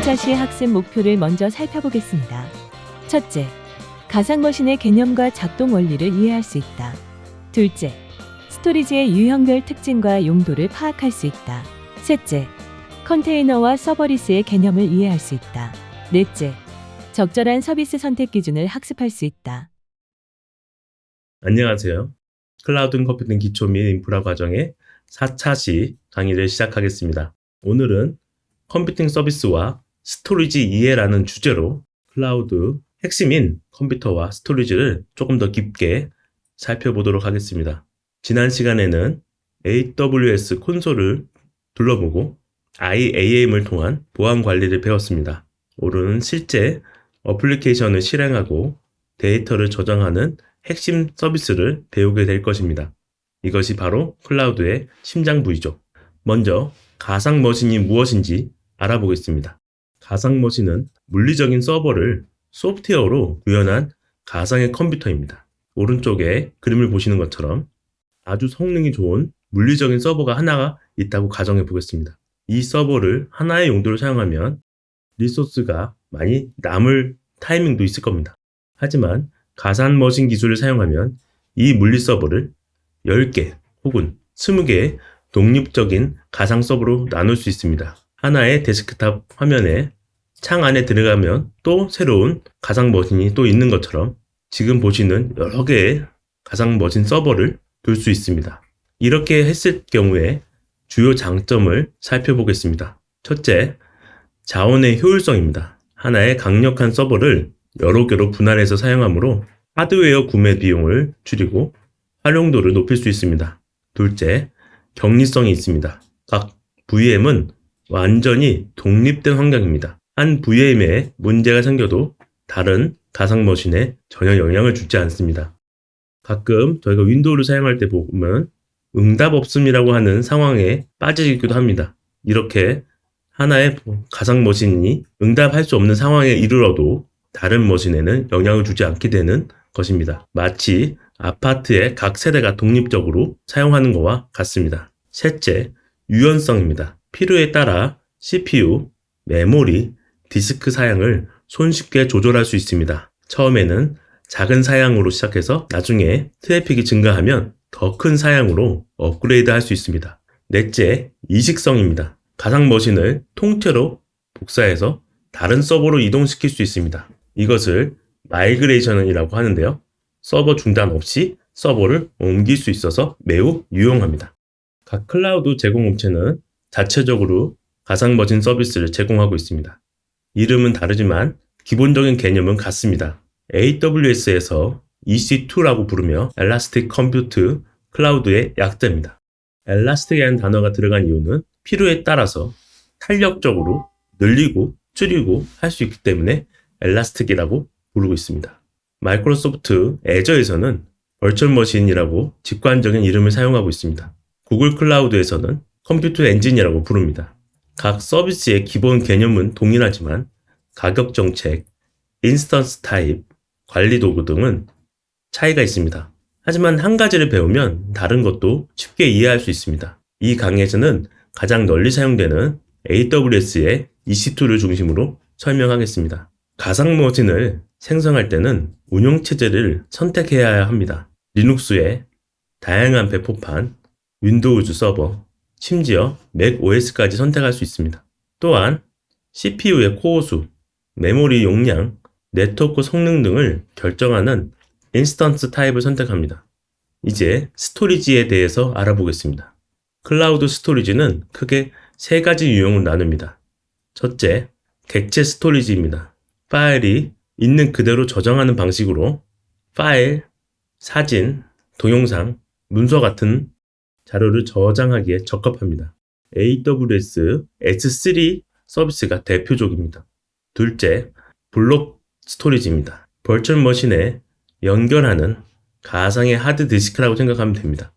4차시 학습 목표를 먼저 살펴보겠습니다. 첫째, 가상머신의 개념과 작동 원리를 이해할 수 있다. 둘째, 스토리지의 유형별 특징과 용도를 파악할 수 있다. 셋째, 컨테이너와 서버리스의 개념을 이해할 수 있다. 넷째, 적절한 서비스 선택 기준을 학습할 수 있다. 안녕하세요. 클라우드 컴퓨팅 기초 및 인프라 과정의 4차시 강의를 시작하겠습니다. 오늘은 컴퓨팅 서비스와 스토리지 이해라는 주제로 클라우드 핵심인 컴퓨터와 스토리지를 조금 더 깊게 살펴보도록 하겠습니다. 지난 시간에는 AWS 콘솔을 둘러보고 IAM을 통한 보안 관리를 배웠습니다. 오늘은 실제 어플리케이션을 실행하고 데이터를 저장하는 핵심 서비스를 배우게 될 것입니다. 이것이 바로 클라우드의 심장부이죠. 먼저 가상머신이 무엇인지 알아보겠습니다. 가상머신은 물리적인 서버를 소프트웨어로 구현한 가상의 컴퓨터입니다. 오른쪽에 그림을 보시는 것처럼 아주 성능이 좋은 물리적인 서버가 하나가 있다고 가정해 보겠습니다. 이 서버를 하나의 용도로 사용하면 리소스가 많이 남을 타이밍도 있을 겁니다. 하지만 가상머신 기술을 사용하면 이 물리 서버를 10개 혹은 20개의 독립적인 가상 서버로 나눌 수 있습니다. 하나의 데스크탑 화면에 창 안에 들어가면 또 새로운 가상머신이 또 있는 것처럼 지금 보시는 여러 개의 가상머신 서버를 둘 수 있습니다. 이렇게 했을 경우에 주요 장점을 살펴보겠습니다. 첫째, 자원의 효율성입니다. 하나의 강력한 서버를 여러 개로 분할해서 사용하므로 하드웨어 구매 비용을 줄이고 활용도를 높일 수 있습니다. 둘째, 격리성이 있습니다. 각 VM은 완전히 독립된 환경입니다. 한 VM에 문제가 생겨도 다른 가상머신에 전혀 영향을 주지 않습니다. 가끔 저희가 윈도우를 사용할 때 보면 응답 없음이라고 하는 상황에 빠지기도 합니다. 이렇게 하나의 가상머신이 응답할 수 없는 상황에 이르러도 다른 머신에는 영향을 주지 않게 되는 것입니다. 마치 아파트의 각 세대가 독립적으로 사용하는 것과 같습니다. 셋째, 유연성입니다. 필요에 따라 CPU, 메모리, 디스크 사양을 손쉽게 조절할 수 있습니다. 처음에는 작은 사양으로 시작해서 나중에 트래픽이 증가하면 더 큰 사양으로 업그레이드 할 수 있습니다. 넷째, 이식성입니다. 가상머신을 통째로 복사해서 다른 서버로 이동시킬 수 있습니다. 이것을 마이그레이션이라고 하는데요. 서버 중단 없이 서버를 옮길 수 있어서 매우 유용합니다. 각 클라우드 제공업체는 자체적으로 가상머신 서비스를 제공하고 있습니다. 이름은 다르지만 기본적인 개념은 같습니다. AWS에서 EC2라고 부르며 Elastic Compute Cloud의 약자입니다. Elastic이라는 단어가 들어간 이유는 필요에 따라서 탄력적으로 늘리고 줄이고 할 수 있기 때문에 엘라스틱이라고 부르고 있습니다. 마이크로소프트 애저에서는 버추얼머신이라고 직관적인 이름을 사용하고 있습니다. 구글 클라우드에서는 컴퓨터 엔진이라고 부릅니다. 각 서비스의 기본 개념은 동일하지만 가격 정책, 인스턴스 타입, 관리 도구 등은 차이가 있습니다. 하지만 한 가지를 배우면 다른 것도 쉽게 이해할 수 있습니다. 이 강의에서는 가장 널리 사용되는 AWS의 EC2를 중심으로 설명하겠습니다. 가상머신을 생성할 때는 운영체제를 선택해야 합니다. 리눅스의 다양한 배포판, 윈도우즈 서버, 심지어 맥 OS까지 선택할 수 있습니다. 또한 CPU의 코어 수, 메모리 용량, 네트워크 성능 등을 결정하는 인스턴스 타입을 선택합니다. 이제 스토리지에 대해서 알아보겠습니다. 클라우드 스토리지는 크게 세 가지 유형으로 나눕니다. 첫째, 객체 스토리지입니다. 파일이 있는 그대로 저장하는 방식으로 파일, 사진, 동영상, 문서 같은 자료를 저장하기에 적합합니다. AWS S3 서비스가 대표적입니다. 둘째, 블록 스토리지입니다. 버추얼 머신에 연결하는 가상의 하드디스크라고 생각하면 됩니다.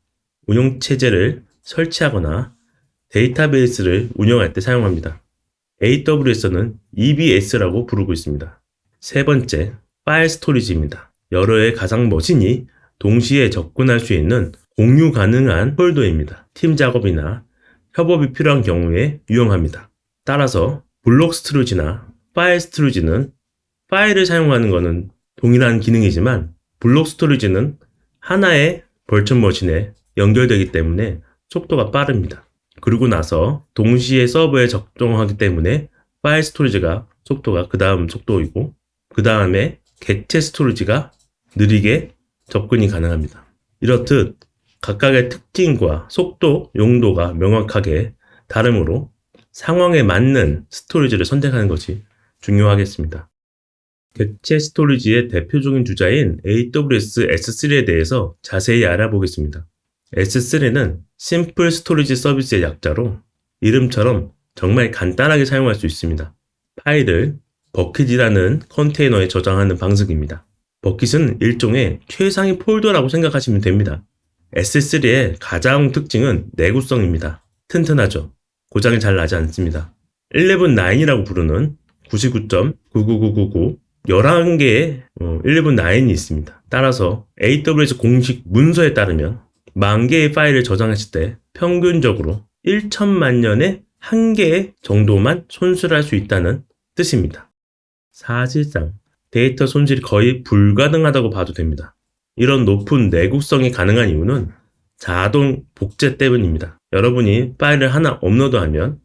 운영체제를 설치하거나 데이터베이스를 운영할 때 사용합니다. AWS는 EBS라고 부르고 있습니다. 세 번째, 파일 스토리지입니다. 여러의 가상 머신이 동시에 접근할 수 있는 공유 가능한 폴더입니다. 팀 작업이나 협업이 필요한 경우에 유용합니다. 따라서 블록 스토리지나 파일 스토리지는 파일을 사용하는 것은 동일한 기능이지만 블록 스토리지는 하나의 벌천 머신에 연결되기 때문에 속도가 빠릅니다. 그리고 나서 동시에 서버에 적용하기 때문에 파일 스토리지가 속도가 그 다음 속도이고 그 다음에 객체 스토리지가 느리게 접근이 가능합니다. 이렇듯 각각의 특징과 속도, 용도가 명확하게 다르므로 상황에 맞는 스토리지를 선택하는 것이 중요하겠습니다. 객체 스토리지의 대표적인 주자인 AWS S3에 대해서 자세히 알아보겠습니다. S3는 심플 스토리지 서비스의 약자로 이름처럼 정말 간단하게 사용할 수 있습니다. 파일을 버킷이라는 컨테이너에 저장하는 방식입니다. 버킷은 일종의 최상위 폴더라고 생각하시면 됩니다. S3의 가장 특징은 내구성입니다. 튼튼하죠. 고장이 잘 나지 않습니다. 11.9이라고 부르는 99.99999 11개의 11.9이 있습니다. 따라서 AWS 공식 문서에 따르면 10,000개의 파일을 저장했을 때 평균적으로 1천만 년에 1개 정도만 손실할 수 있다는 뜻입니다. 사실상 데이터 손실이 거의 불가능하다고 봐도 됩니다. 이런 높은 내구성이 가능한 이유는 자동 복제 때문입니다. 여러분이 파일을 하나 업로드하면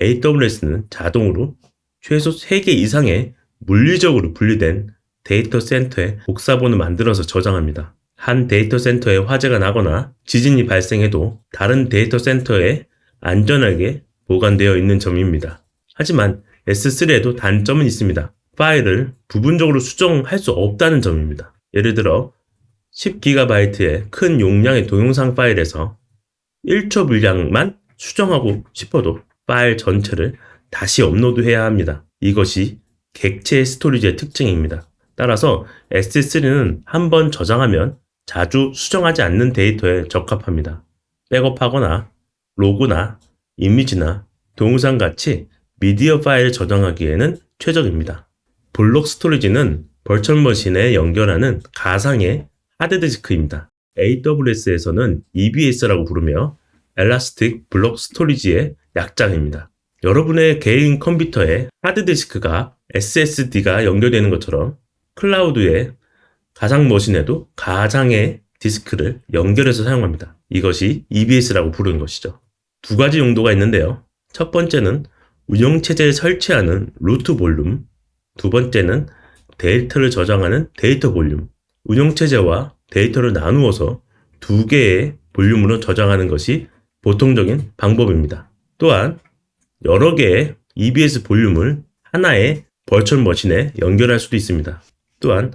AWS는 자동으로 최소 3개 이상의 물리적으로 분리된 데이터 센터에 복사본을 만들어서 저장합니다. 한 데이터 센터에 화재가 나거나 지진이 발생해도 다른 데이터 센터에 안전하게 보관되어 있는 점입니다. 하지만 S3에도 단점은 있습니다. 파일을 부분적으로 수정할 수 없다는 점입니다. 예를 들어 10GB의 큰 용량의 동영상 파일에서 1초 분량만 수정하고 싶어도 파일 전체를 다시 업로드해야 합니다. 이것이 객체 스토리지의 특징입니다. 따라서 S3는 한번 저장하면 자주 수정하지 않는 데이터에 적합합니다. 백업하거나 로그나 이미지나 동영상 같이 미디어 파일을 저장하기에는 최적입니다. 블록 스토리지는 벌천 머신에 연결하는 가상의 하드디스크입니다. AWS에서는 EBS라고 부르며 엘라스틱 블록 스토리지의 약자입니다. 여러분의 개인 컴퓨터에 하드디스크가 SSD가 연결되는 것처럼 클라우드의 가상 머신에도 가상의 디스크를 연결해서 사용합니다. 이것이 EBS라고 부르는 것이죠. 두 가지 용도가 있는데요. 첫 번째는 운영체제에 설치하는 루트 볼륨, 두 번째는 데이터를 저장하는 데이터 볼륨. 운영체제와 데이터를 나누어서 두 개의 볼륨으로 저장하는 것이 보통적인 방법입니다. 또한 여러 개의 EBS 볼륨을 하나의 벌천 머신에 연결할 수도 있습니다. 또한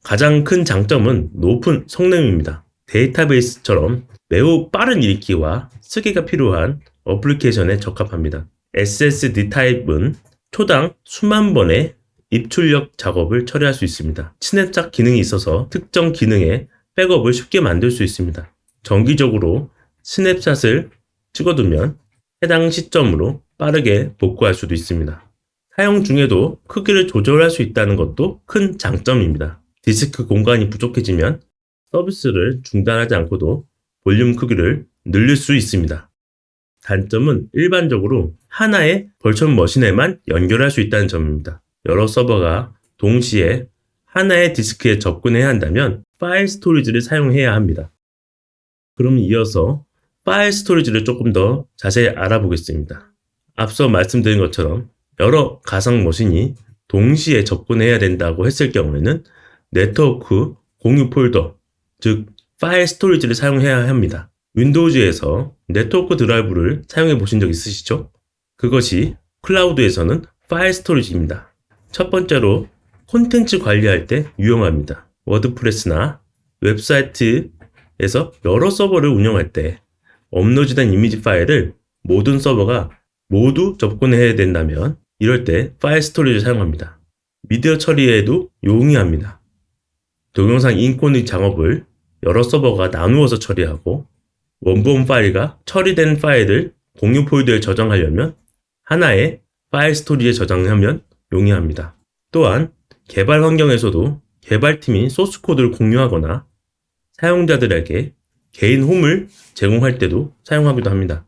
가장 큰 장점은 높은 성능입니다. 데이터베이스처럼 매우 빠른 읽기와 쓰기가 필요한 어플리케이션에 적합합니다. SSD 타입은 초당 수만 번의 입출력 작업을 처리할 수 있습니다. 스냅샷 기능이 있어서 특정 기능의 백업을 쉽게 만들 수 있습니다. 정기적으로 스냅샷을 찍어두면 해당 시점으로 빠르게 복구할 수도 있습니다. 사용 중에도 크기를 조절할 수 있다는 것도 큰 장점입니다. 디스크 공간이 부족해지면 서비스를 중단하지 않고도 볼륨 크기를 늘릴 수 있습니다. 단점은 일반적으로 하나의 벌천 머신에만 연결할 수 있다는 점입니다. 여러 서버가 동시에 하나의 디스크에 접근해야 한다면 파일 스토리지를 사용해야 합니다. 그럼 이어서 파일 스토리지를 조금 더 자세히 알아보겠습니다. 앞서 말씀드린 것처럼 여러 가상 머신이 동시에 접근해야 된다고 했을 경우에는 네트워크 공유 폴더, 즉 파일 스토리지를 사용해야 합니다. 윈도우즈에서 네트워크 드라이브를 사용해 보신 적 있으시죠? 그것이 클라우드에서는 파일 스토리지입니다. 첫 번째로 콘텐츠 관리할 때 유용합니다. 워드프레스나 웹사이트에서 여러 서버를 운영할 때 업로드된 이미지 파일을 모든 서버가 모두 접근해야 된다면 이럴 때 파일 스토리지를 사용합니다. 미디어 처리에도 용이합니다. 동영상 인코딩 작업을 여러 서버가 나누어서 처리하고 원본 파일과 처리된 파일을 공유 폴더에 저장하려면 하나의 파일 스토리지에 저장하면 용이합니다. 또한 개발 환경에서도 개발팀이 소스 코드를 공유하거나 사용자들에게 개인 홈을 제공할 때도 사용하기도 합니다.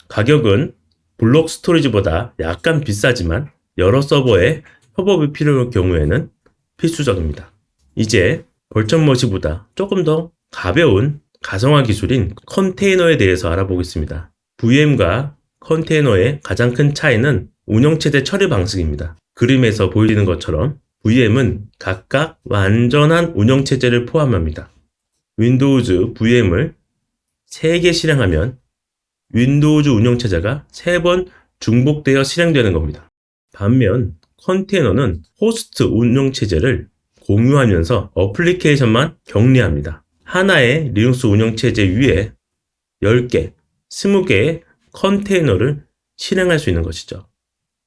가격은 블록 스토리지보다 약간 비싸지만 여러 서버에 협업이 필요한 경우에는 필수적입니다. 이제 벌처머신보다 조금 더 가벼운 가정화 기술인 컨테이너에 대해서 알아보겠습니다. VM과 컨테이너의 가장 큰 차이는 운영체제 처리 방식입니다. 그림에서 보이는 것처럼 VM은 각각 완전한 운영체제를 포함합니다. 윈도우즈 VM을 3개 실행하면 윈도우즈 운영체제가 3번 중복되어 실행되는 겁니다. 반면 컨테이너는 호스트 운영체제를 공유하면서 어플리케이션만 격리합니다. 하나의 리눅스 운영체제 위에 10개, 20개의 컨테이너를 실행할 수 있는 것이죠.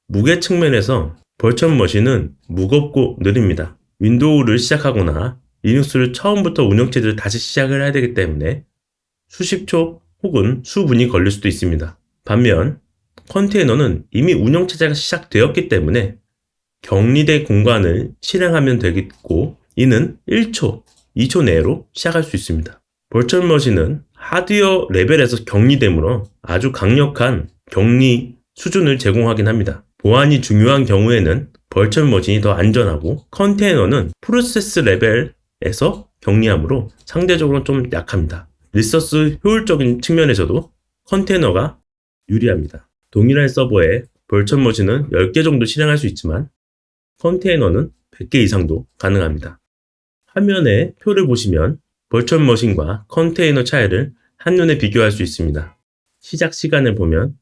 무게 측면에서 벌처머신은 무겁고 느립니다. 윈도우를 시작하거나 리눅스를 처음부터 운영체제를 다시 시작을 해야 되기 때문에 수십 초 혹은 수분이 걸릴 수도 있습니다. 반면 컨테이너는 이미 운영체제가 시작되었기 때문에 격리된 공간을 실행하면 되겠고 이는 1초, 2초 내로 시작할 수 있습니다. 벌처머신은 하드웨어 레벨에서 격리되므로 아주 강력한 격리 수준을 제공하긴 합니다. 보안이 중요한 경우에는 벌처머신이 더 안전하고 컨테이너는 프로세스 레벨에서 격리하므로 상대적으로 좀 약합니다. 리소스 효율적인 측면에서도 컨테이너가 유리합니다. 동일한 서버에 벌처머신은 10개 정도 실행할 수 있지만 컨테이너는 100개 이상도 가능합니다. 화면에 표를 보시면 벌처머신과 컨테이너 차이를 한눈에 비교할 수 있습니다. 시작 시간을 보면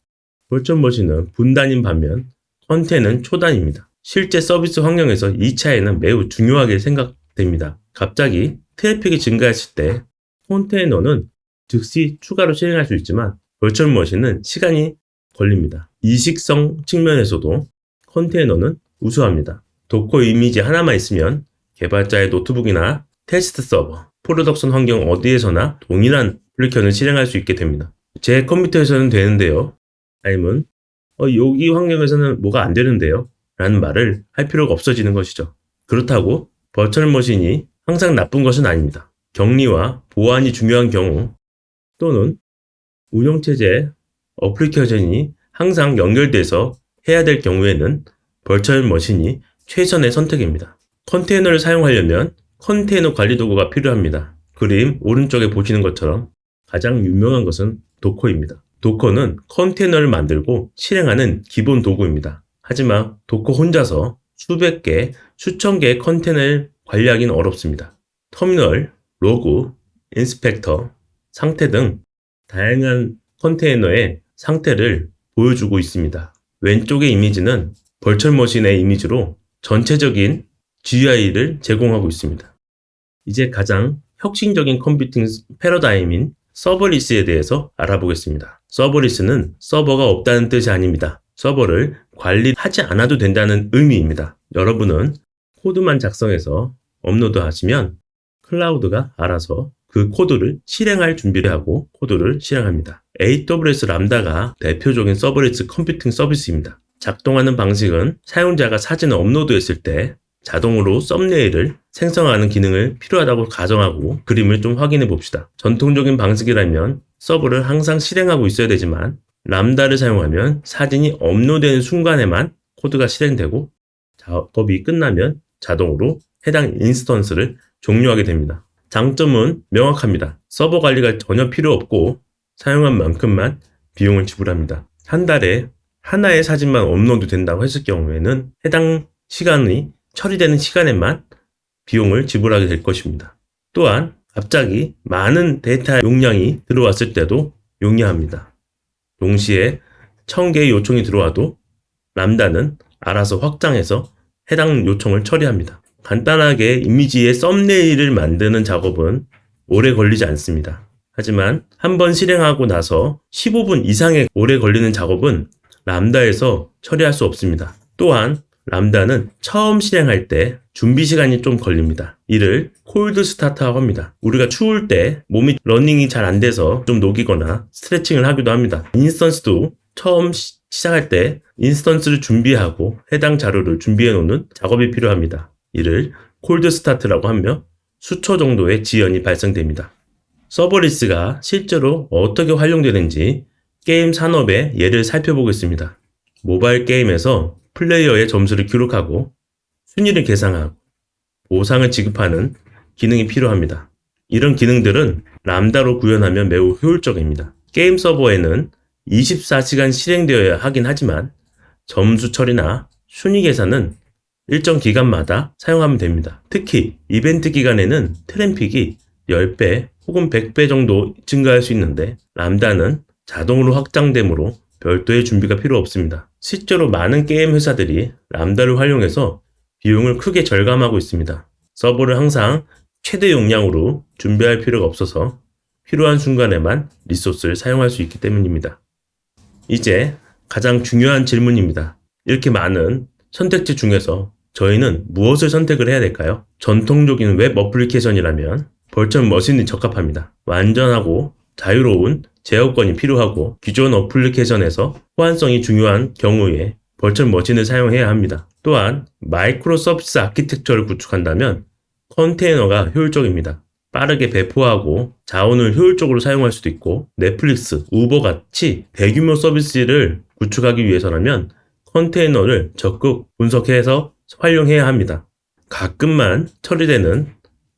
벌처머신은 분단인 반면 컨테이너는 초단입니다. 실제 서비스 환경에서 이 차이는 매우 중요하게 생각됩니다. 갑자기 트래픽이 증가했을 때 컨테이너는 즉시 추가로 실행할 수 있지만 벌처머신은 시간이 걸립니다. 이식성 측면에서도 컨테이너는 우수합니다. 도커 이미지 하나만 있으면 개발자의 노트북이나 테스트 서버, 프로덕션 환경 어디에서나 동일한 애플리케이션을 실행할 수 있게 됩니다. 제 컴퓨터에서는 되는데요. 아니면 여기 환경에서는 뭐가 안 되는데요. 라는 말을 할 필요가 없어지는 것이죠. 그렇다고 벌처머신이 항상 나쁜 것은 아닙니다. 격리와 보안이 중요한 경우 또는 운영체제 어플리케이션이 항상 연결돼서 해야 될 경우에는 벌처머신이 최선의 선택입니다. 컨테이너를 사용하려면 컨테이너 관리 도구가 필요합니다. 그림 오른쪽에 보시는 것처럼 가장 유명한 것은 도커입니다. 도커는 컨테이너를 만들고 실행하는 기본 도구입니다. 하지만 도커 혼자서 수백 개, 수천 개의 컨테이너를 관리하기는 어렵습니다. 터미널, 로그, 인스펙터, 상태 등 다양한 컨테이너의 상태를 보여주고 있습니다. 왼쪽의 이미지는 벌처머신의 이미지로 전체적인 GUI를 제공하고 있습니다. 이제 가장 혁신적인 컴퓨팅 패러다임인 서버리스에 대해서 알아보겠습니다. 서버리스는 서버가 없다는 뜻이 아닙니다. 서버를 관리하지 않아도 된다는 의미입니다. 여러분은 코드만 작성해서 업로드하시면 클라우드가 알아서 그 코드를 실행할 준비를 하고 코드를 실행합니다. AWS 람다가 대표적인 서버리스 컴퓨팅 서비스입니다. 작동하는 방식은 사용자가 사진을 업로드했을 때 자동으로 썸네일을 생성하는 기능을 필요하다고 가정하고 그림을 좀 확인해 봅시다. 전통적인 방식이라면 서버를 항상 실행하고 있어야 되지만 람다를 사용하면 사진이 업로드되는 순간에만 코드가 실행되고 작업이 끝나면 자동으로 해당 인스턴스를 종료하게 됩니다. 장점은 명확합니다. 서버 관리가 전혀 필요 없고 사용한 만큼만 비용을 지불합니다. 한 달에 하나의 사진만 업로드 된다고 했을 경우에는 해당 시간이 처리되는 시간에만 비용을 지불하게 될 것입니다. 또한 갑자기 많은 데이터 용량이 들어왔을 때도 용이합니다. 동시에 1000개의 요청이 들어와도 람다는 알아서 확장해서 해당 요청을 처리합니다. 간단하게 이미지의 썸네일을 만드는 작업은 오래 걸리지 않습니다. 하지만 한번 실행하고 나서 15분 이상의 오래 걸리는 작업은 람다에서 처리할 수 없습니다. 또한 람다는 처음 실행할 때 준비 시간이 좀 걸립니다. 이를 콜드 스타트라고 합니다. 우리가 추울 때 몸이 러닝이 잘 안 돼서 좀 녹이거나 스트레칭을 하기도 합니다. 인스턴스도 처음 시작할 때 인스턴스를 준비하고 해당 자료를 준비해 놓는 작업이 필요합니다. 이를 콜드 스타트라고 하며 수초 정도의 지연이 발생됩니다. 서버리스가 실제로 어떻게 활용되는지 게임 산업의 예를 살펴보겠습니다. 모바일 게임에서 플레이어의 점수를 기록하고 순위를 계산하고 보상을 지급하는 기능이 필요합니다. 이런 기능들은 람다로 구현하면 매우 효율적입니다. 게임 서버에는 24시간 실행되어야 하긴 하지만 점수 처리나 순위 계산은 일정 기간마다 사용하면 됩니다. 특히 이벤트 기간에는 트래픽이 10배 혹은 100배 정도 증가할 수 있는데 람다는 자동으로 확장되므로 별도의 준비가 필요 없습니다. 실제로 많은 게임 회사들이 람다를 활용해서 비용을 크게 절감하고 있습니다. 서버를 항상 최대 용량으로 준비할 필요가 없어서 필요한 순간에만 리소스를 사용할 수 있기 때문입니다. 이제 가장 중요한 질문입니다. 이렇게 많은 선택지 중에서 저희는 무엇을 선택을 해야 될까요? 전통적인 웹 어플리케이션이라면 벌처 머신이 적합합니다. 완전하고 자유로운 제어권이 필요하고 기존 어플리케이션에서 호환성이 중요한 경우에 벌처 머신을 사용해야 합니다. 또한 마이크로 서비스 아키텍처를 구축한다면 컨테이너가 효율적입니다. 빠르게 배포하고 자원을 효율적으로 사용할 수도 있고 넷플릭스, 우버 같이 대규모 서비스를 구축하기 위해서라면 컨테이너를 적극 분석해서 활용해야 합니다. 가끔만 처리되는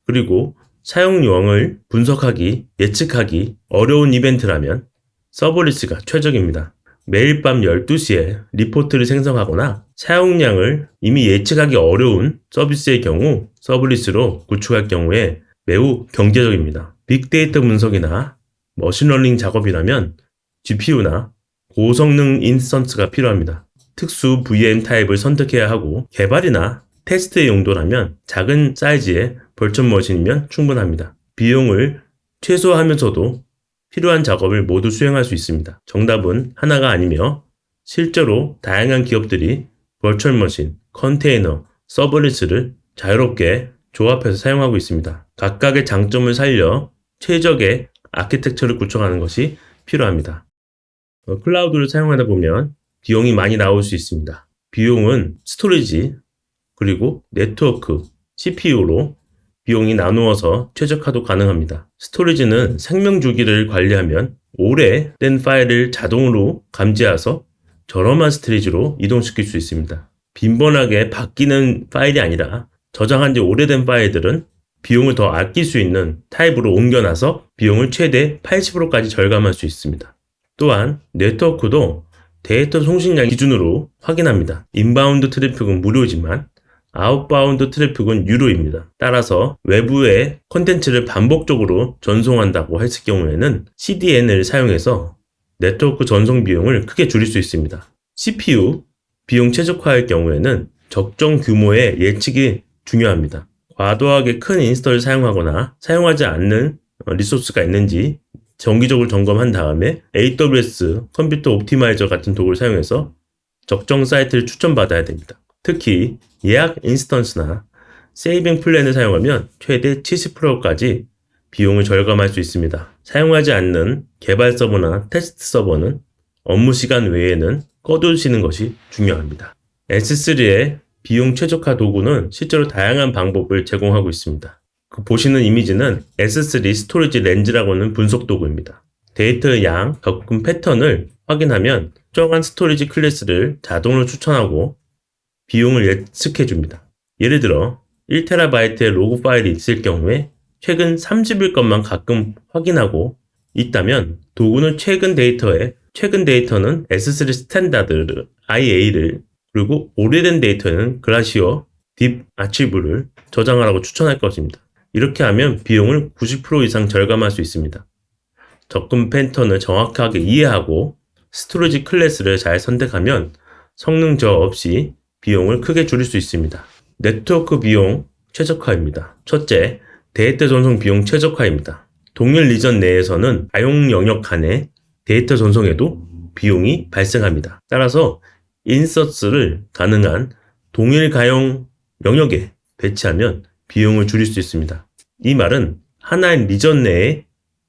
그리고 사용량을 분석하기, 예측하기 어려운 이벤트라면 서버리스가 최적입니다. 매일 밤 12시에 리포트를 생성하거나 사용량을 이미 예측하기 어려운 서비스의 경우 서버리스로 구축할 경우에 매우 경제적입니다. 빅데이터 분석이나 머신러닝 작업이라면 GPU나 고성능 인스턴스가 필요합니다. 특수 VM 타입을 선택해야 하고 개발이나 테스트의 용도라면 작은 사이즈의 벌처 머신이면 충분합니다. 비용을 최소화하면서도 필요한 작업을 모두 수행할 수 있습니다. 정답은 하나가 아니며 실제로 다양한 기업들이 벌처 머신, 컨테이너, 서버리스를 자유롭게 조합해서 사용하고 있습니다. 각각의 장점을 살려 최적의 아키텍처를 구축하는 것이 필요합니다. 클라우드를 사용하다 보면 비용이 많이 나올 수 있습니다. 비용은 스토리지, 그리고 네트워크, CPU로 비용이 나누어서 최적화도 가능합니다. 스토리지는 생명 주기를 관리하면 오래된 파일을 자동으로 감지해서 저렴한 스토리지로 이동시킬 수 있습니다. 빈번하게 바뀌는 파일이 아니라 저장한 지 오래된 파일들은 비용을 더 아낄 수 있는 타입으로 옮겨놔서 비용을 최대 80%까지 절감할 수 있습니다. 또한 네트워크도 데이터 송신량 기준으로 확인합니다. 인바운드 트래픽은 무료지만 아웃바운드 트래픽은 유료입니다. 따라서 외부의 콘텐츠를 반복적으로 전송한다고 했을 경우에는 CDN을 사용해서 네트워크 전송 비용을 크게 줄일 수 있습니다. CPU 비용 최적화할 경우에는 적정 규모의 예측이 중요합니다. 과도하게 큰 인스톨을 사용하거나 사용하지 않는 리소스가 있는지 정기적으로 점검한 다음에 AWS 컴퓨터 옵티마이저 같은 도구를 사용해서 적정 사이트를 추천받아야 됩니다. 특히 예약 인스턴스나 세이빙 플랜을 사용하면 최대 70%까지 비용을 절감할 수 있습니다. 사용하지 않는 개발 서버나 테스트 서버는 업무 시간 외에는 꺼두시는 것이 중요합니다. S3의 비용 최적화 도구는 실제로 다양한 방법을 제공하고 있습니다. 보시는 이미지는 S3 스토리지 렌즈라고 하는 분석 도구입니다. 데이터의 양, 접근 패턴을 확인하면 특정한 스토리지 클래스를 자동으로 추천하고 비용을 예측해 줍니다. 예를 들어 1TB의 로그 파일이 있을 경우에 최근 30일 것만 가끔 확인하고 있다면 도구는 최근 데이터는 S3 스탠다드 IA를 그리고 오래된 데이터에는 글라시어 딥 아치브를 저장하라고 추천할 것입니다. 이렇게 하면 비용을 90% 이상 절감할 수 있습니다. 접근 패턴을 정확하게 이해하고 스토리지 클래스를 잘 선택하면 성능 저하 없이 비용을 크게 줄일 수 있습니다. 네트워크 비용 최적화입니다. 첫째, 데이터 전송 비용 최적화입니다. 동일 리전 내에서는 가용 영역 간의 데이터 전송에도 비용이 발생합니다. 따라서 인서스를 가능한 동일 가용 영역에 배치하면 비용을 줄일 수 있습니다. 이 말은 하나의 리전 내에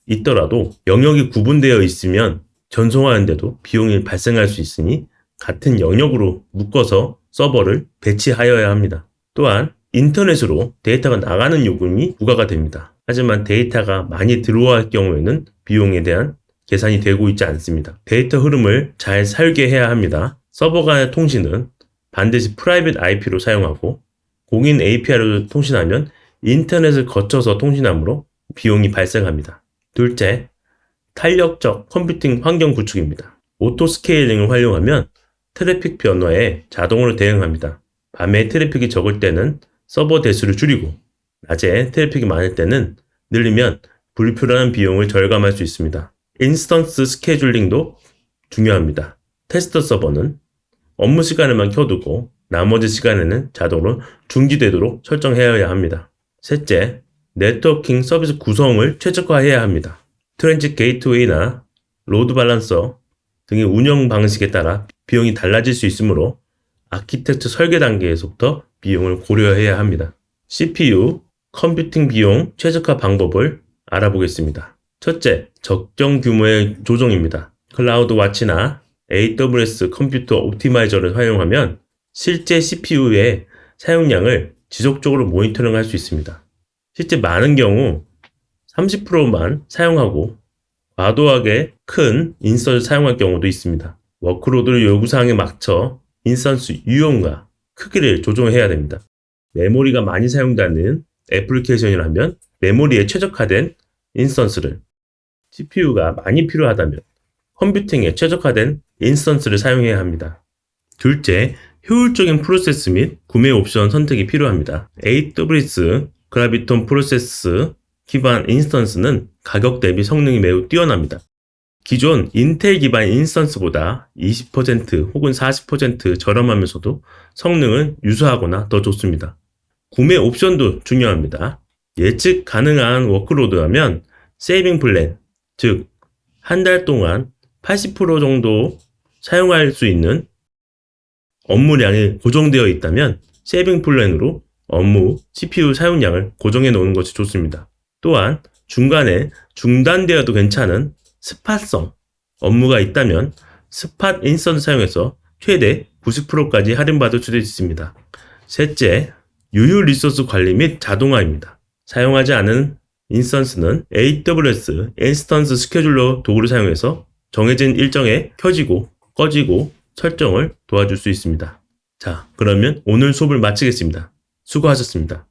있더라도 영역이 구분되어 있으면 전송하는데도 비용이 발생할 수 있으니 같은 영역으로 묶어서 서버를 배치하여야 합니다. 또한 인터넷으로 데이터가 나가는 요금이 부과가 됩니다. 하지만 데이터가 많이 들어올 경우에는 비용에 대한 계산이 되고 있지 않습니다. 데이터 흐름을 잘 설계해야 합니다. 서버 간의 통신은 반드시 프라이빗 IP로 사용하고 공인 API로 통신하면 인터넷을 거쳐서 통신하므로 비용이 발생합니다. 둘째, 탄력적 컴퓨팅 환경 구축입니다. 오토 스케일링을 활용하면 트래픽 변화에 자동으로 대응합니다. 밤에 트래픽이 적을 때는 서버 대수를 줄이고 낮에 트래픽이 많을 때는 늘리면 불필요한 비용을 절감할 수 있습니다. 인스턴스 스케줄링도 중요합니다. 테스터 서버는 업무 시간에만 켜두고 나머지 시간에는 자동으로 중지되도록 설정해야 합니다. 셋째, 네트워킹 서비스 구성을 최적화해야 합니다. 트랜짓 게이트웨이나 로드 밸런서 등의 운영 방식에 따라 비용이 달라질 수 있으므로 아키텍처 설계 단계에서부터 비용을 고려해야 합니다. CPU, 컴퓨팅 비용 최적화 방법을 알아보겠습니다. 첫째, 적정 규모의 조정입니다. 클라우드 와치나 AWS 컴퓨터 옵티마이저를 활용하면 실제 CPU의 사용량을 지속적으로 모니터링할 수 있습니다. 실제 많은 경우 30%만 사용하고 과도하게 큰 인스턴스를 사용할 경우도 있습니다. 워크로드를 요구사항에 맞춰 인스턴스 유형과 크기를 조정해야 됩니다. 메모리가 많이 사용되는 애플리케이션이라면 메모리에 최적화된 인스턴스를, CPU가 많이 필요하다면 컴퓨팅에 최적화된 인스턴스를 사용해야 합니다. 둘째, 효율적인 프로세스 및 구매 옵션 선택이 필요합니다. AWS 그라비톤 프로세스 기반 인스턴스는 가격 대비 성능이 매우 뛰어납니다. 기존 인텔 기반 인스턴스보다 20% 혹은 40% 저렴하면서도 성능은 유사하거나 더 좋습니다. 구매 옵션도 중요합니다. 예측 가능한 워크로드라면 세이빙 플랜, 즉 한 달 동안 80% 정도 사용할 수 있는 업무량이 고정되어 있다면 세이빙 플랜으로 업무 CPU 사용량을 고정해 놓는 것이 좋습니다. 또한 중간에 중단되어도 괜찮은 스팟성 업무가 있다면 스팟 인스턴스 사용해서 최대 90%까지 할인받을 수도 있습니다. 셋째, 유휴 리소스 관리 및 자동화입니다. 사용하지 않은 인스턴스는 AWS 인스턴스 스케줄러 도구를 사용해서 정해진 일정에 켜지고 꺼지고 설정을 도와줄 수 있습니다. 자, 그러면 오늘 수업을 마치겠습니다. 수고하셨습니다.